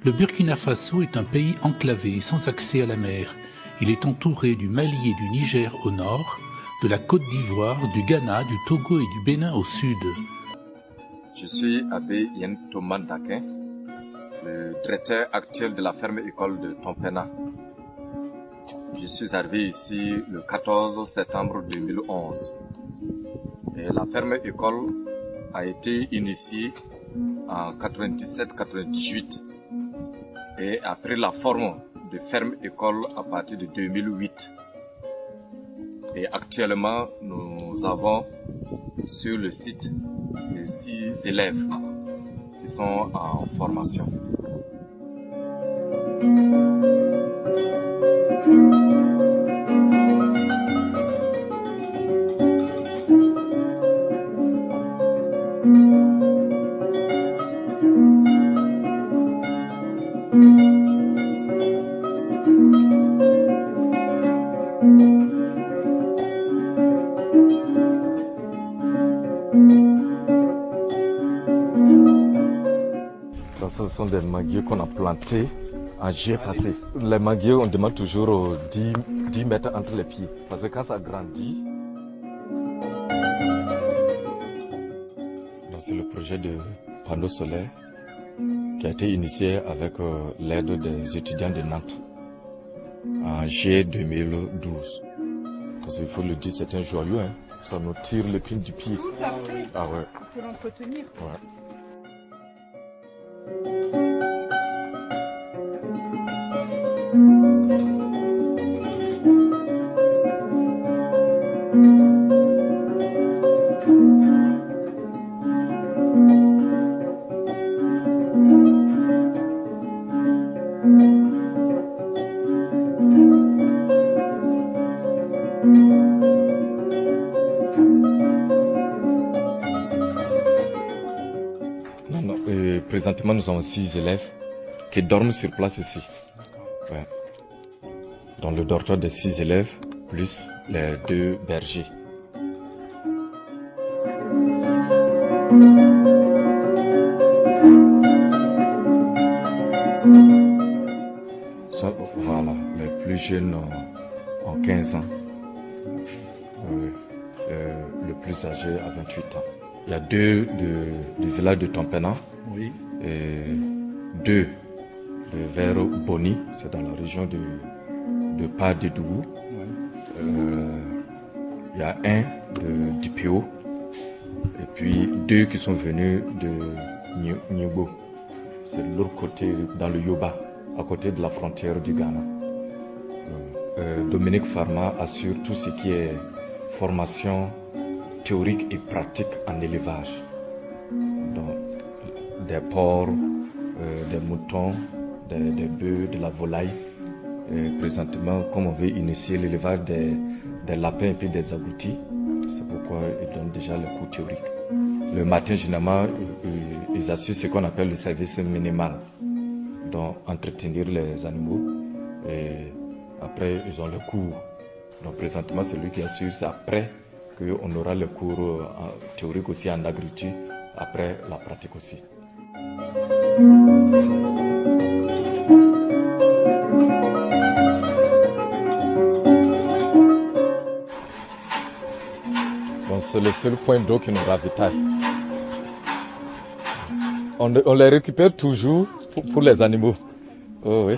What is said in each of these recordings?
Le Burkina Faso est un pays enclavé, sans accès à la mer. Il est entouré du Mali et du Niger au nord, de la Côte d'Ivoire, du Ghana, du Togo et du Bénin au sud. Je suis Abbé Yen Thomas Daquin, le directeur actuel de la ferme-école de Tompena. Je suis arrivé ici le 14 septembre 2011. Et la ferme-école a été initiée en 97-98 et a pris la forme de ferme-école à partir de 2008. Et actuellement, nous avons sur le site 6 élèves qui sont en formation. Ce sont des manguiers qu'on a plantés en juillet passé. Les manguiers, on demande toujours 10 mètres entre les pieds. Parce que quand ça grandit... C'est le projet de panneau solaire qui a été initié avec l'aide des étudiants de Nantes en juillet 2012. Parce qu'il faut le dire, c'est un joyau, hein. Ça nous tire l'épine du pied. Tout à fait. Ah ouais. Il faut l'entretenir. Ouais. Présentement, nous avons 6 élèves qui dorment sur place ici. Ouais. Dans le dortoir des 6 élèves, plus les 2 bergers. Voilà, les plus jeunes ont 15 ans. Le plus âgé a 28 ans. Il y a 2 du village de Tompena. Oui. Et 2 vers Boni, c'est dans la région de Pas-de-Dougou. Oui. Il y a un du Pio et puis 2 qui sont venus de Nyubo. C'est de l'autre côté, dans le Yoba, à côté de la frontière du Ghana. Dominique Farma assure tout ce qui est formation théorique et pratique en élevage. Des porcs, des moutons, des bœufs, de la volaille. Et présentement, comme on veut initier l'élevage des lapins et puis des agoutis, c'est pourquoi ils donnent déjà le cours théorique. Le matin, généralement, ils assurent ce qu'on appelle le service minimal, donc entretenir les animaux. Et après, ils ont le cours. Donc présentement, celui qui assure, c'est après qu'on aura le cours théorique aussi en agriculture, après la pratique aussi. Bon, c'est le seul point d'eau qui nous ravitaille. On les récupère toujours pour les animaux. Oh oui.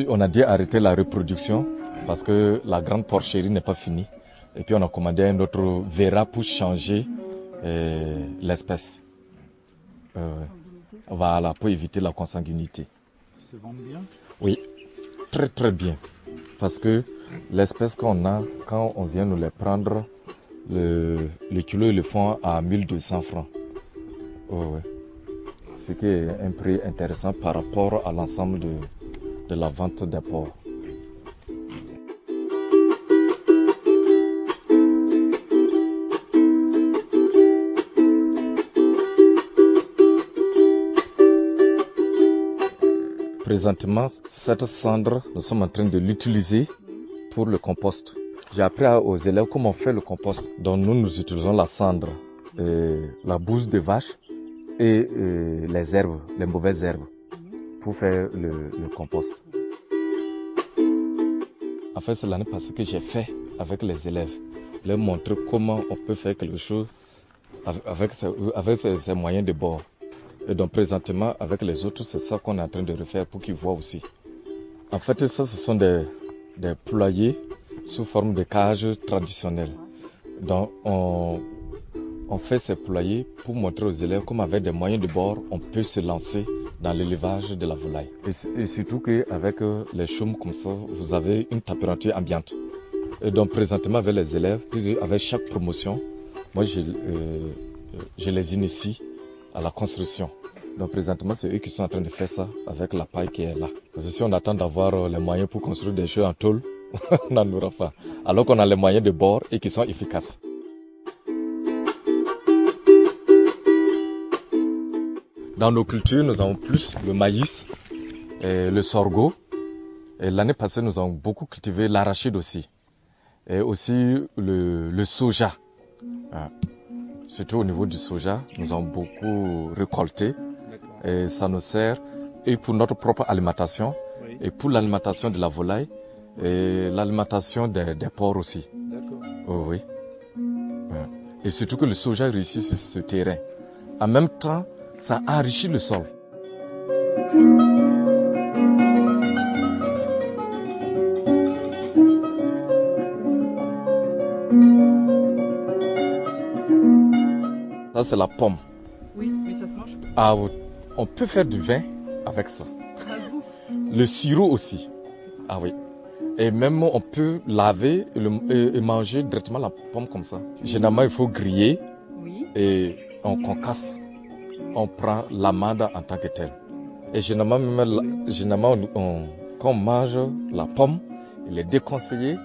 On a dit arrêter la reproduction parce que la grande porcherie n'est pas finie. Et puis on a commandé un autre Vera pour changer l'espèce. Voilà, pour éviter la consanguinité. Se vendent bien? Oui, très très bien. Parce que l'espèce qu'on a, quand on vient nous les prendre, le kilo ils le font à 1200 francs. Oh, ouais. Ce qui est un prix intéressant par rapport à l'ensemble de la vente des porcs. Présentement, cette cendre, nous sommes en train de l'utiliser pour le compost. J'ai appris aux élèves comment on fait le compost. Donc nous utilisons la cendre, la bouse de vache et les herbes, les mauvaises herbes pour faire le compost. En fait, c'est l'année passée que j'ai fait avec les élèves, leur montrer comment on peut faire quelque chose avec ces moyens de bord. Et donc présentement, avec les autres, c'est ça qu'on est en train de refaire pour qu'ils voient aussi. En fait, ça, ce sont des poulaillers sous forme de cages traditionnelles. Donc, on fait ces poulaillers pour montrer aux élèves comment avec des moyens de bord, on peut se lancer dans l'élevage de la volaille. Et surtout qu'avec les chaumes comme ça, vous avez une température ambiante. Et donc, présentement, avec les élèves, avec chaque promotion, moi, je les initie à la construction. Donc présentement, c'est eux qui sont en train de faire ça avec la paille qui est là. Parce que si on attend d'avoir les moyens pour construire des choses en tôle, on n'en aura pas. Alors qu'on a les moyens de bord et qui sont efficaces. Dans nos cultures, nous avons plus le maïs, et le sorgho. Et l'année passée, nous avons beaucoup cultivé l'arachide aussi. Et aussi le soja. Surtout au niveau du soja, nous avons beaucoup récolté. Et ça nous sert et pour notre propre alimentation, oui, et pour l'alimentation de la volaille et l'alimentation des porcs aussi. D'accord. Oh, oui. Et surtout que le soja réussit sur ce terrain. En même temps, ça enrichit le sol. Ça, c'est la pomme. Oui, mais ça se mange. Ah oui. On peut faire du vin avec ça. Le sirop aussi. Ah oui. Et même on peut laver et manger directement la pomme comme ça. Généralement, il faut griller, oui, et on concasse. On prend l'amande en tant que telle. Et généralement quand on mange la pomme, il est déconseillé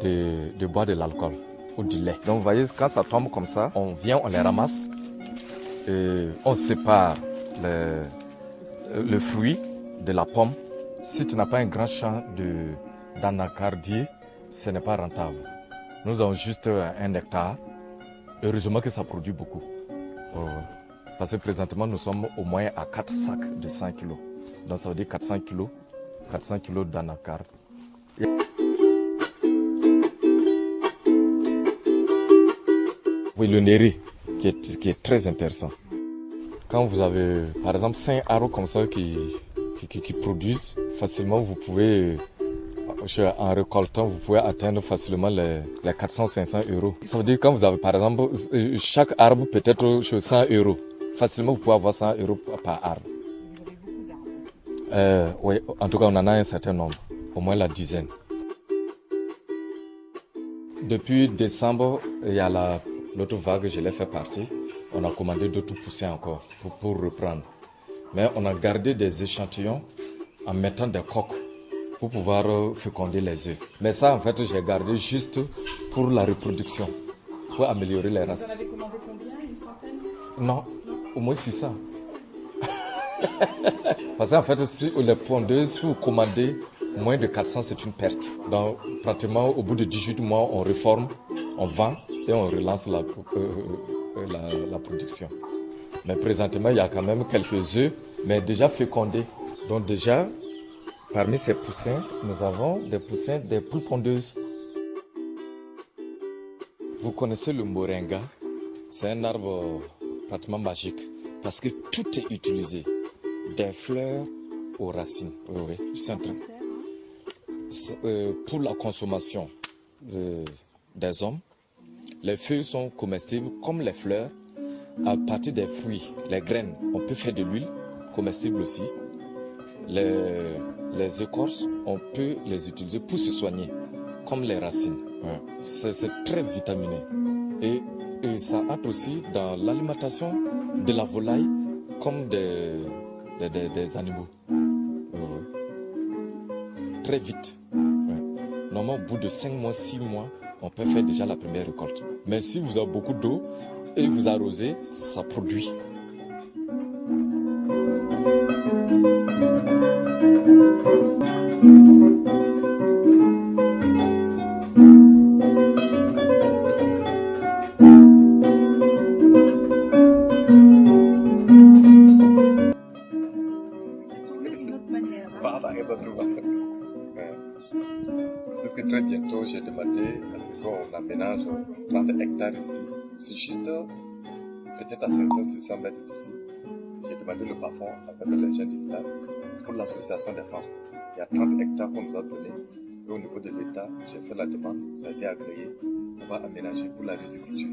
de boire de l'alcool ou du lait. Donc vous voyez, quand ça tombe comme ça, on vient, on les ramasse et on sépare le fruit de la pomme. Si tu n'as pas un grand champ d'anacardier, ce n'est pas rentable. Nous avons juste 1 hectare. Heureusement que ça produit beaucoup. Parce que présentement, nous sommes au moins à 4 sacs de 100 kg. Donc ça veut dire 400 kg d'anacarde. Oui, le néré, qui est très intéressant. Quand vous avez, par exemple, 5 arbres comme ça qui produisent, facilement, vous pouvez, en récoltant, vous pouvez atteindre facilement les 400-500 euros. Ça veut dire quand vous avez, par exemple, chaque arbre peut-être 100 euros. Facilement, vous pouvez avoir 100 euros par arbre. Oui, en tout cas, on en a un certain nombre, au moins la dizaine. Depuis décembre, il y a l'autre vague, je l'ai fait partie. On a commandé d'autres poussins encore pour reprendre. Mais on a gardé des échantillons en mettant des coques pour pouvoir féconder les œufs. Mais ça, en fait, j'ai gardé juste pour la reproduction, pour améliorer les races. Vous en avez commandé combien? Une centaine? Non, au moins 600. Parce qu'en fait, si les pondeuses, si vous commandez moins de 400, c'est une perte. Donc, pratiquement, au bout de 18 mois, on réforme, on vend et on relance la production. Mais présentement, il y a quand même quelques œufs, mais déjà fécondés. Donc déjà, parmi ces poussins, nous avons des poussins, des poules pondeuses. Vous connaissez le moringa? C'est un arbre pratiquement magique parce que tout est utilisé. Des fleurs aux racines. Oui, c'est en train. Pour la consommation des hommes, les feuilles sont comestibles comme les fleurs. À partir des fruits, les graines, on peut faire de l'huile comestible aussi. Les écorces, on peut les utiliser pour se soigner, comme les racines. C'est très vitaminé. Et ça entre aussi dans l'alimentation de la volaille comme des animaux. Très vite. Normalement, au bout de 5 mois, 6 mois, on peut faire déjà la première récolte. Mais si vous avez beaucoup d'eau et vous arrosez, ça produit. manière. Voilà, exactement. Parce que très bientôt, j'ai demandé à ce qu'on aménage 30 hectares ici. C'est juste peut-être à 500-600 mètres d'ici. J'ai demandé le plafond avec les gens du village pour l'association des femmes. Il y a 30 hectares qu'on nous a donné. Et au niveau de l'État, j'ai fait la demande, ça a été agréé. On va aménager pour la riziculture.